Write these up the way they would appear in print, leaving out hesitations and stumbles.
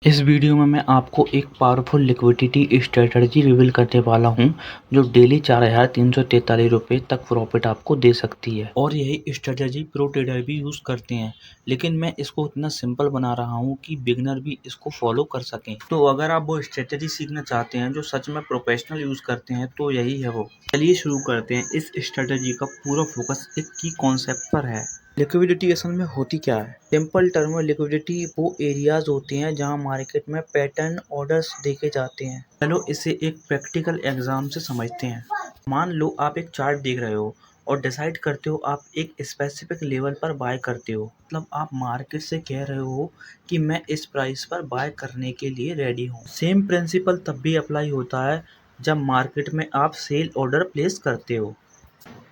इस वीडियो में मैं आपको एक पावरफुल लिक्विडिटी स्ट्रेटजी रिवील करने वाला हूं जो डेली 4,343 रुपये तक प्रॉफिट आपको दे सकती है। और यही स्ट्रेटजी प्रो ट्रेडर भी यूज़ करते हैं, लेकिन मैं इसको इतना सिंपल बना रहा हूं कि बिगिनर भी इसको फॉलो कर सकें। तो अगर आप वो स्ट्रेटजी सीखना चाहते हैं जो सच में प्रोफेशनल यूज़ करते हैं तो यही है वो। चलिए शुरू करते हैं। इस स्ट्रेटजी का पूरा फोकस एक की कॉन्सेप्ट पर है। लिक्विडिटी असल में होती क्या है? सिंपल टर्म में लिक्विडिटी वो एरियाज होते हैं जहां मार्केट में पैटर्न ऑर्डर्स देखे जाते हैं। चलो इसे एक प्रैक्टिकल एग्जाम से समझते हैं। मान लो आप एक चार्ट देख रहे हो और डिसाइड करते हो आप एक स्पेसिफिक लेवल पर बाय करते हो। मतलब आप मार्केट से कह रहे हो कि मैं इस प्राइस पर बाय करने के लिए रेडी हूँ। सेम प्रिंसिपल तब भी अप्लाई होता है जब मार्केट में आप सेल ऑर्डर प्लेस करते हो।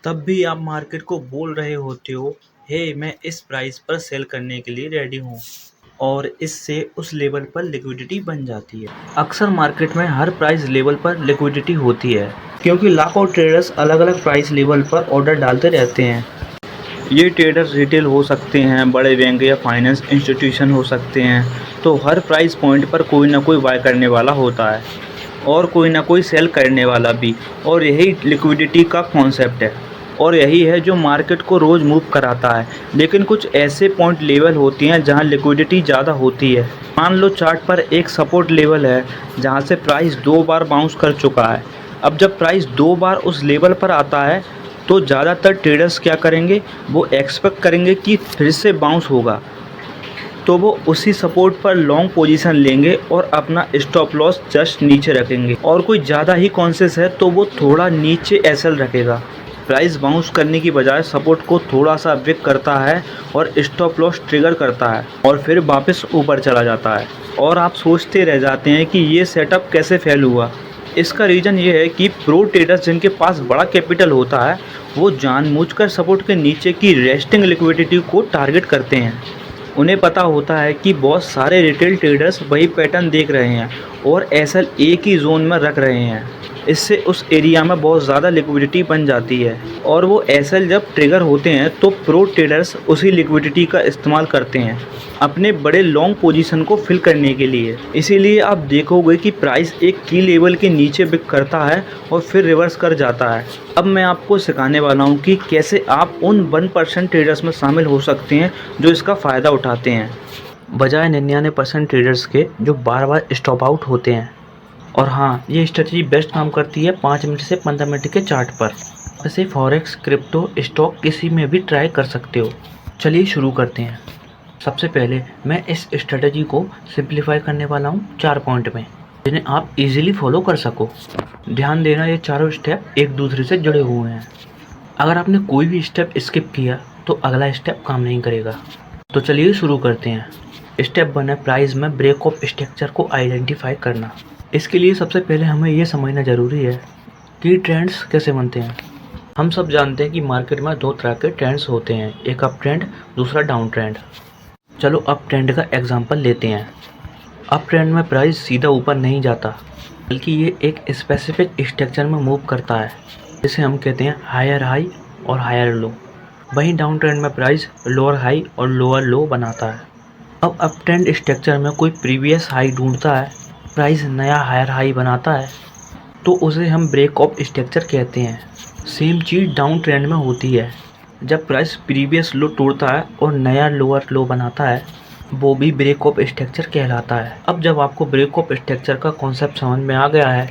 तब भी आप मार्केट को बोल रहे होते हो, हे मैं इस प्राइस पर सेल करने के लिए रेडी हूँ, और इससे उस लेवल पर लिक्विडिटी बन जाती है। अक्सर मार्केट में हर प्राइस लेवल पर लिक्विडिटी होती है क्योंकि लाखों ट्रेडर्स अलग अलग प्राइस लेवल पर ऑर्डर डालते रहते हैं। ये ट्रेडर्स रिटेल हो सकते हैं, बड़े बैंक या फाइनेंस इंस्टीट्यूशन हो सकते हैं। तो हर प्राइस पॉइंट पर कोई ना कोई बाय करने वाला होता है और कोई ना कोई सेल करने वाला भी। और यही लिक्विडिटी का कॉन्सेप्ट है और यही है जो मार्केट को रोज़ मूव कराता है। लेकिन कुछ ऐसे पॉइंट लेवल होती हैं जहां लिक्विडिटी ज़्यादा होती है। मान लो चार्ट पर एक सपोर्ट लेवल है जहां से प्राइस 2 बार बाउंस कर चुका है। अब जब प्राइस 2 बार उस लेवल पर आता है तो ज़्यादातर ट्रेडर्स क्या करेंगे, वो एक्सपेक्ट करेंगे कि फिर से बाउंस होगा, तो वो उसी सपोर्ट पर लॉन्ग पोजीशन लेंगे और अपना स्टॉप लॉस जस्ट नीचे रखेंगे। और कोई ज़्यादा ही कॉन्शियस है तो वो थोड़ा नीचे एसएल रखेगा। प्राइस बाउंस करने की बजाय सपोर्ट को थोड़ा सा ब्रेक करता है और स्टॉप लॉस ट्रिगर करता है और फिर वापस ऊपर चला जाता है। और आप सोचते रह जाते हैं कि ये सेटअप कैसे फेल हुआ। इसका रीज़न ये है कि प्रो ट्रेडर्स जिनके पास बड़ा कैपिटल होता है वो जानबूझकर सपोर्ट के नीचे की रेस्टिंग लिक्विडिटी को टारगेट करते हैं। उन्हें पता होता है कि बहुत सारे रिटेल ट्रेडर्स वही पैटर्न देख रहे हैं और एसएल एक ही जोन में रख रहे हैं। इससे उस एरिया में बहुत ज़्यादा लिक्विडिटी बन जाती है और वो एसएल जब ट्रिगर होते हैं तो प्रो ट्रेडर्स उसी लिक्विडिटी का इस्तेमाल करते हैं अपने बड़े लॉन्ग पोजीशन को फिल करने के लिए। इसीलिए आप देखोगे कि प्राइस एक की लेवल के नीचे बिक करता है और फिर रिवर्स कर जाता है। अब मैं आपको सिखाने वाला हूँ कि कैसे आप उन 1% ट्रेडर्स में शामिल हो सकते हैं जो इसका फ़ायदा उठाते हैं, बजाय 99% ट्रेडर्स के जो बार बार स्टॉप आउट होते हैं। और हाँ, ये स्ट्रेटजी बेस्ट काम करती है 5 मिनट से 15 मिनट के चार्ट पर। वैसे फॉरेक्स, क्रिप्टो, स्टॉक किसी में भी ट्राई कर सकते हो। चलिए शुरू करते हैं। सबसे पहले मैं इस स्ट्रेटजी को सिंप्लीफाई करने वाला हूँ 4 पॉइंट में जिन्हें आप इजीली फॉलो कर सको। ध्यान देना, ये चारों स्टेप एक दूसरे से जुड़े हुए हैं। अगर आपने कोई भी स्टेप स्किप किया तो अगला स्टेप काम नहीं करेगा। तो चलिए शुरू करते हैं। स्टेप 1 है प्राइस में ब्रेक ऑफ स्ट्रक्चर को आइडेंटिफाई करना। इसके लिए सबसे पहले हमें ये समझना ज़रूरी है कि ट्रेंड्स कैसे बनते हैं। हम सब जानते हैं कि मार्केट में 2 तरह के ट्रेंड्स होते हैं, एक अप ट्रेंड, दूसरा डाउन ट्रेंड। चलो अप ट्रेंड का एग्जांपल लेते हैं। अप ट्रेंड में प्राइस सीधा ऊपर नहीं जाता बल्कि ये एक स्पेसिफिक स्ट्रक्चर में मूव करता है जिसे हम कहते हैं हायर हाई और हायर लो। वहीं डाउन ट्रेंड में प्राइस लोअर हाई और लोअर लो बनाता है। अब अप ट्रेंड स्ट्रक्चर में कोई प्रीवियस हाई ढूंढता है, प्राइस नया हायर हाई बनाता है, तो उसे हम ब्रेक ऑफ स्ट्रक्चर कहते हैं। सेम चीज़ डाउन ट्रेंड में होती है। जब प्राइस प्रीवियस लो तोड़ता है और नया लोअर लो बनाता है, वो भी ब्रेक ऑफ स्ट्रक्चर कहलाता है। अब जब आपको ब्रेक ऑफ स्ट्रक्चर का कॉन्सेप्ट समझ में आ गया है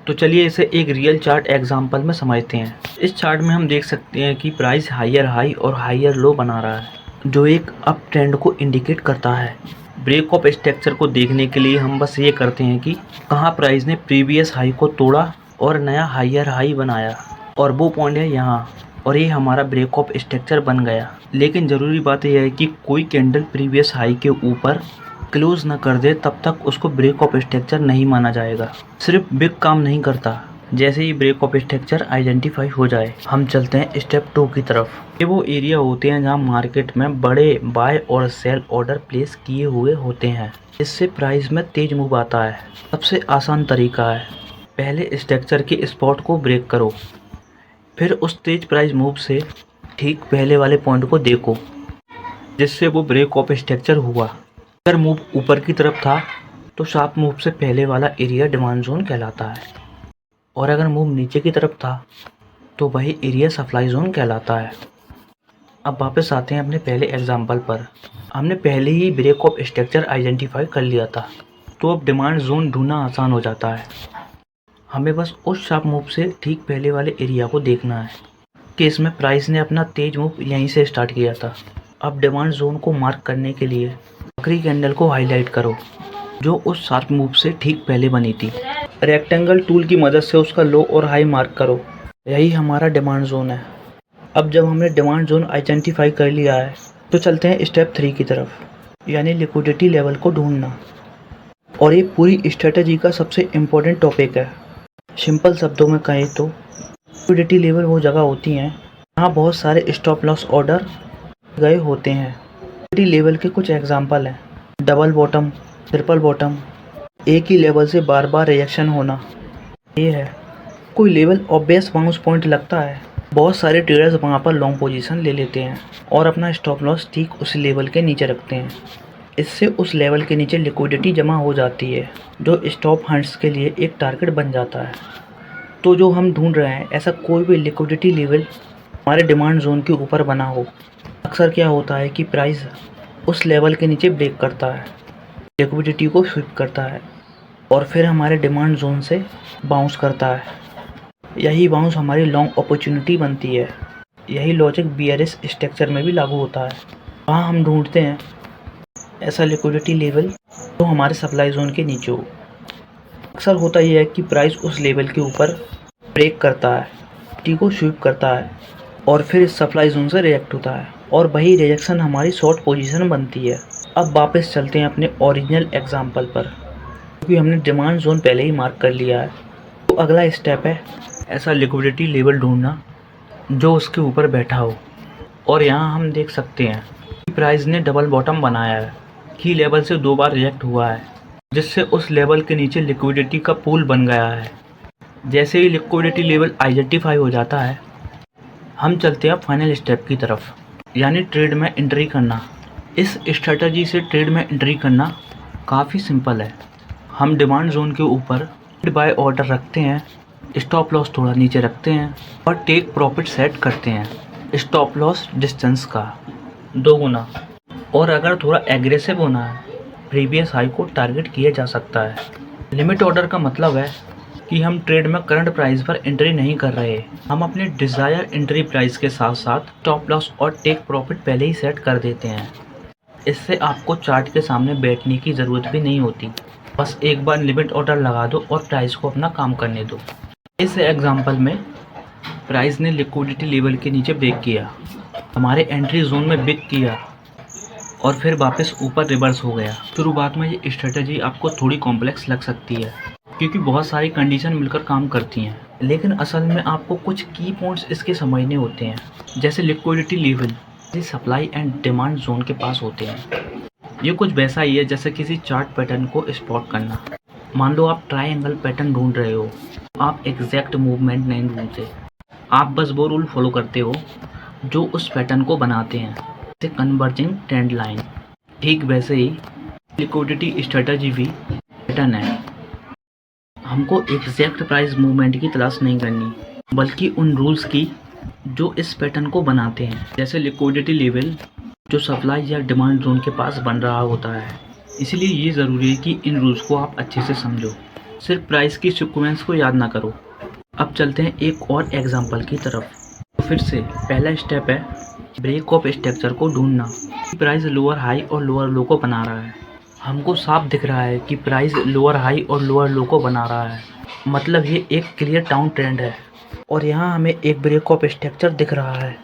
तो चलिए इसे एक रियल चार्ट एग्जांपल में समझते हैं। इस चार्ट में हम देख सकते हैं कि प्राइस हायर हाई और हायर लो बना रहा है जो एक अप ट्रेंड को इंडिकेट करता है। ब्रेक ऑफ स्ट्रक्चर को देखने के लिए हम बस ये करते हैं कि कहाँ प्राइस ने प्रीवियस हाई को तोड़ा और नया हायर हाई बनाया, और वो पॉइंट है यहाँ, और ये हमारा ब्रेक ऑफ स्ट्रक्चर बन गया। लेकिन ज़रूरी बात यह है कि कोई कैंडल प्रीवियस हाई के ऊपर क्लोज ना कर दे तब तक उसको ब्रेक ऑफ स्ट्रक्चर नहीं माना जाएगा। सिर्फ बिग काम नहीं करता, जैसे ही ब्रेक ऑफ स्ट्रक्चर आइडेंटिफाई हो जाए हम चलते हैं स्टेप 2 की तरफ। ये वो एरिया होते हैं जहां मार्केट में बड़े बाय और सेल ऑर्डर प्लेस किए हुए होते हैं। इससे प्राइस में तेज मूव आता है। सबसे आसान तरीका है, पहले स्ट्रक्चर के स्पॉट को ब्रेक करो, फिर उस तेज प्राइस मूव से ठीक पहले वाले पॉइंट को देखो जिससे वो ब्रेक ऑफ स्ट्रक्चर हुआ। अगर मूव ऊपर की तरफ था तो शार्प मूव से पहले वाला एरिया डिमांड जोन कहलाता है, और अगर मूव नीचे की तरफ था तो वही एरिया सप्लाई जोन कहलाता है। अब वापस आते हैं अपने पहले एग्जाम्पल पर। हमने पहले ही ब्रेक ऑफ स्ट्रक्चर आइडेंटिफाई कर लिया था, तो अब डिमांड जोन ढूंढना आसान हो जाता है। हमें बस उस शार्प मूव से ठीक पहले वाले एरिया को देखना है कि इसमें प्राइस ने अपना तेज मूव यहीं से स्टार्ट किया था। अब डिमांड जोन को मार्क करने के लिए बकरी कैंडल को हाईलाइट करो जो उस शार्प मूव से ठीक पहले बनी थी। रेक्टेंगल टूल की मदद से उसका लो और हाई मार्क करो। यही हमारा डिमांड जोन है। अब जब हमने डिमांड जोन आइडेंटिफाई कर लिया है तो चलते हैं स्टेप 3 की तरफ, यानी लिक्विडिटी लेवल को ढूंढना। और ये पूरी स्ट्रेटजी का सबसे इम्पोर्टेंट टॉपिक है। सिंपल शब्दों में कहें तो लिक्विडिटी लेवल वो जगह होती हैं जहाँ बहुत सारे स्टॉप लॉस ऑर्डर गए होते हैं। लिक्विडिटी लेवल के कुछ एग्जांपल हैं: डबल बॉटम, ट्रिपल बॉटम, एक ही लेवल से बार बार रिएक्शन होना। ये है कोई लेवल ऑब्वियस बाउंस पॉइंट लगता है, बहुत सारे ट्रेडर्स वहाँ पर लॉन्ग पोजीशन ले लेते हैं और अपना स्टॉप लॉस ठीक उस लेवल के नीचे रखते हैं। इससे उस लेवल के नीचे लिक्विडिटी जमा हो जाती है जो स्टॉप हंट्स के लिए एक टारगेट बन जाता है। तो जो हम ढूंढ रहे हैं, ऐसा कोई भी लिक्विडिटी लेवल हमारे डिमांड जोन के ऊपर बना हो। अक्सर क्या होता है कि प्राइस उस लेवल के नीचे ब्रेक करता है, लिक्विडिटी को स्वीप करता है और फिर हमारे डिमांड जोन से बाउंस करता है। यही बाउंस हमारी लॉन्ग अपॉर्चुनिटी बनती है। यही लॉजिक बीआरएस स्ट्रक्चर में भी लागू होता है। वहाँ हम ढूंढते हैं ऐसा लिक्विडिटी लेवल जो हमारे सप्लाई जोन के नीचे हो। अक्सर होता यह है कि प्राइस उस लेवल के ऊपर ब्रेक करता है, टी को स्वीप करता है और फिर इस सप्लाई जोन से रिएक्ट होता है और वही रिएक्शन हमारी शॉर्ट पोजीशन बनती है। अब वापस चलते हैं अपने ओरिजिनल एग्जांपल पर, क्योंकि हमने डिमांड जोन पहले ही मार्क कर लिया है। तो अगला स्टेप है ऐसा लिक्विडिटी लेवल ढूंढना जो उसके ऊपर बैठा हो। और यहाँ हम देख सकते हैं कि प्राइस ने डबल बॉटम बनाया है, की लेवल से 2 बार रिएक्ट हुआ है, जिससे उस लेवल के नीचे लिक्विडिटी का पूल बन गया है। जैसे ही लिक्विडिटी लेवल आइडेंटिफाई हो जाता है, हम चलते हैं फाइनल स्टेप की तरफ, यानी ट्रेड में एंट्री करना। इस स्ट्रेटजी से ट्रेड में एंट्री करना काफ़ी सिंपल है। हम डिमांड जोन के ऊपर बाय ऑर्डर रखते हैं, स्टॉप लॉस थोड़ा नीचे रखते हैं और टेक प्रॉफिट सेट करते हैं स्टॉप लॉस डिस्टेंस का 2 गुना। और अगर थोड़ा एग्रेसिव होना है, प्रीवियस हाई को टारगेट किया जा सकता है। लिमिट ऑर्डर का मतलब है कि हम ट्रेड में करंट प्राइस पर एंट्री नहीं कर रहे, हम अपने डिज़ायर एंट्री प्राइस के साथ साथ स्टॉप लॉस और टेक प्रॉफिट पहले ही सेट कर देते हैं। इससे आपको चार्ट के सामने बैठने की ज़रूरत भी नहीं होती, बस एक बार लिमिट ऑर्डर लगा दो और प्राइस को अपना काम करने दो। इस एग्जांपल में प्राइस ने लिक्विडिटी लेवल के नीचे ब्रेक किया, हमारे एंट्री जोन में बिक किया और फिर वापस ऊपर रिवर्स हो गया। शुरुआत में ये स्ट्रेटजी आपको थोड़ी कॉम्प्लेक्स लग सकती है क्योंकि बहुत सारी कंडीशन मिलकर काम करती हैं, लेकिन असल में आपको कुछ की पॉइंट्स इसके समझने होते हैं। जैसे liquidity level supply and demand zone के पास होते हैं। ये कुछ वैसा ही है जैसे किसी चार्ट पैटर्न को स्पॉट करना। मान लो आप ट्रायंगल पैटर्न ढूंढ रहे हो, आप एग्जैक्ट मूवमेंट नहीं ढूंढते, आप बस वो रूल फॉलो करते हो जो उस पैटर्न को बनाते हैं, जैसे कन्वर्जिंग ट्रेंड लाइन। ठीक वैसे ही लिक्विडिटी स्ट्रेटजी भी पैटर्न है। हमको एग्जैक्ट प्राइस मूवमेंट की तलाश नहीं करनी, बल्कि उन रूल्स की जो इस पैटर्न को बनाते हैं। जैसे लिक्विडिटी लेवल जो सप्लाई या डिमांड जोन के पास बन रहा होता है। इसलिए ये ज़रूरी है कि इन रूल्स को आप अच्छे से समझो, सिर्फ प्राइस की सीक्वेंस को याद ना करो। अब चलते हैं एक और एग्जांपल की तरफ। तो फिर से पहला स्टेप है ब्रेक ऑफ स्ट्रक्चर को ढूंढना। प्राइस लोअर हाई और लोअर लो को बना रहा है। हमको साफ दिख रहा है कि प्राइस लोअर हाई और लोअर लो को बना रहा है, मतलब ये एक क्लियर डाउन ट्रेंड है। और यहाँ हमें एक ब्रेक ऑफ स्ट्रक्चर दिख रहा है।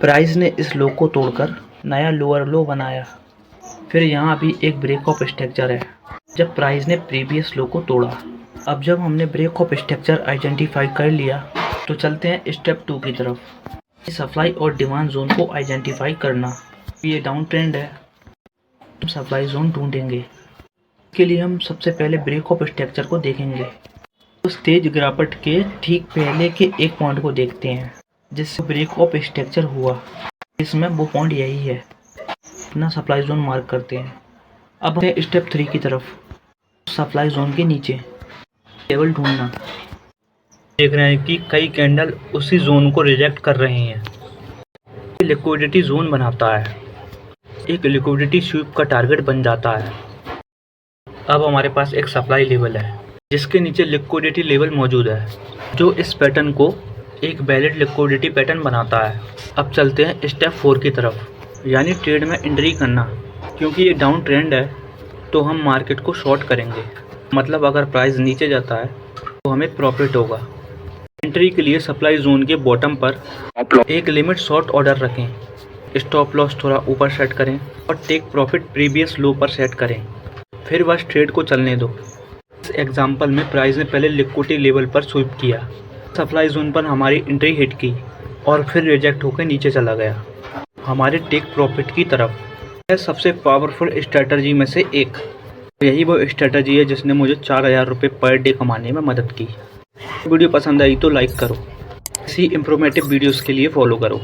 प्राइस ने इस लो को तोड़कर नया लोअर लो बनाया। फिर यहाँ भी एक ब्रेक ऑफ स्ट्रक्चर है जब प्राइस ने प्रीवियस लो को तोड़ा। अब जब हमने ब्रेक ऑफ स्ट्रक्चर आइडेंटिफाई कर लिया तो चलते हैं स्टेप 2 की तरफ, सप्लाई और डिमांड जोन को आइडेंटिफाई करना। ये डाउन ट्रेंड है, हम सप्लाई जोन ढूंढेंगे। इसके लिए हम सबसे पहले ब्रेक ऑफ स्ट्रक्चर को देखेंगे। उस तेज गिरावट के ठीक पहले के एक पॉइंट को देखते हैं जिससे ब्रेक ऑफ स्ट्रक्चर हुआ। इसमें वो पॉइंट यही है। अपना सप्लाई जोन मार्क करते हैं। अब स्टेप 3 की तरफ, सप्लाई जोन के नीचे लेवल ढूंढना। देख रहे हैं कि कई कैंडल उसी जोन को रिजेक्ट कर रहे हैं। लिक्विडिटी जोन बनाता है, एक लिक्विडिटी स्वीप का टारगेट बन जाता है। अब हमारे पास एक सप्लाई लेवल है जिसके नीचे लिक्विडिटी लेवल मौजूद है, जो इस पैटर्न को एक वैलिड लिक्विडिटी पैटर्न बनाता है। अब चलते हैं स्टेप 4 की तरफ, यानी ट्रेड में एंट्री करना। क्योंकि ये डाउन ट्रेंड है तो हम मार्केट को शॉर्ट करेंगे, मतलब अगर प्राइस नीचे जाता है तो हमें प्रॉफिट होगा। एंट्री के लिए सप्लाई जोन के बॉटम पर एक लिमिट शॉर्ट ऑर्डर रखें, स्टॉप लॉस थोड़ा ऊपर सेट करें और टेक प्रॉफिट प्रीवियस लो पर सेट करें। फिर बस ट्रेड को चलने दो। इस एग्जांपल में प्राइस ने पहले लिक्विडिटी लेवल पर स्वीप किया, सप्लाई जोन पर हमारी एंट्री हिट की और फिर रिजेक्ट होकर नीचे चला गया हमारे टेक प्रॉफिट की तरफ। यह सबसे पावरफुल स्ट्रैटेजी में से एक। यही वो स्ट्रैटेजी है जिसने मुझे 4000 रुपये पर डे कमाने में मदद की। वीडियो पसंद आई तो लाइक करो, इसी इंफॉर्मेटिव वीडियोस के लिए फॉलो करो।